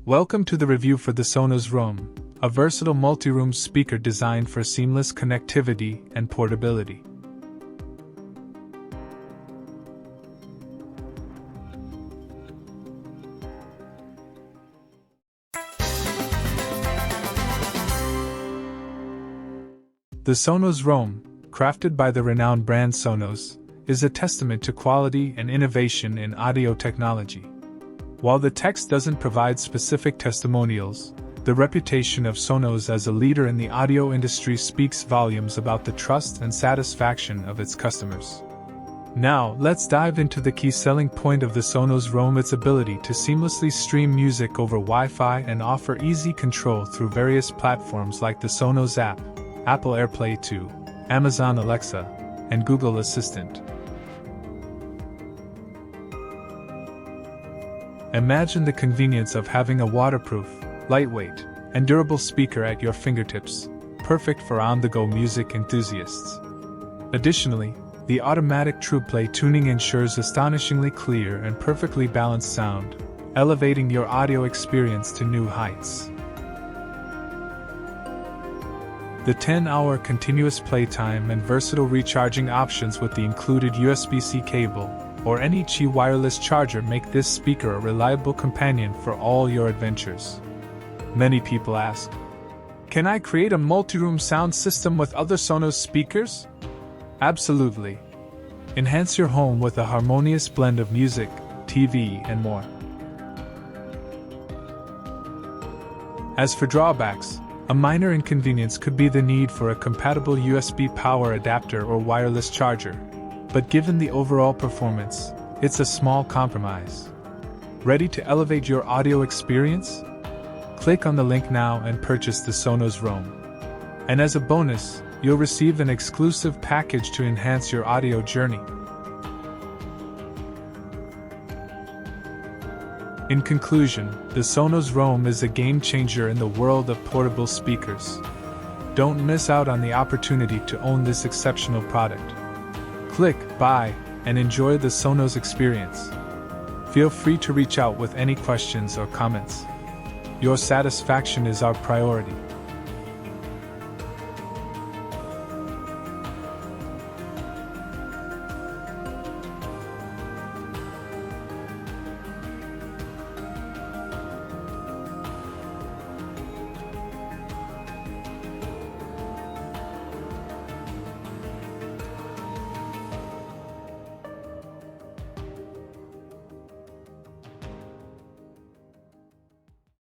Welcome to the review for the Sonos Roam, a versatile multi-room speaker designed for seamless connectivity and portability. The Sonos Roam, crafted by the renowned brand Sonos, is a testament to quality and innovation in audio technology. While the text doesn't provide specific testimonials, the reputation of Sonos as a leader in the audio industry speaks volumes about the trust and satisfaction of its customers. Now, let's dive into the key selling point of the Sonos Roam: its ability to seamlessly stream music over Wi-Fi and offer easy control through various platforms like the Sonos app, Apple AirPlay 2, Amazon Alexa, and Google Assistant. Imagine the convenience of having a waterproof, lightweight, and durable speaker at your fingertips, perfect for on-the-go music enthusiasts. Additionally, the automatic TruePlay tuning ensures astonishingly clear and perfectly balanced sound, elevating your audio experience to new heights. The 10-hour continuous playtime and versatile recharging options with the included USB-C cable or any Qi wireless charger make this speaker a reliable companion for all your adventures. Many people ask, can I create a multi-room sound system with other Sonos speakers? Absolutely. Enhance your home with a harmonious blend of music, TV, and more. As for drawbacks, a minor inconvenience could be the need for a compatible USB power adapter or wireless charger. But given the overall performance, it's a small compromise. Ready to elevate your audio experience? Click on the link now and purchase the Sonos Roam. And as a bonus, you'll receive an exclusive package to enhance your audio journey. In conclusion, the Sonos Roam is a game changer in the world of portable speakers. Don't miss out on the opportunity to own this exceptional product. Click buy and enjoy the Sonos experience. Feel free to reach out with any questions or comments. Your satisfaction is our priority.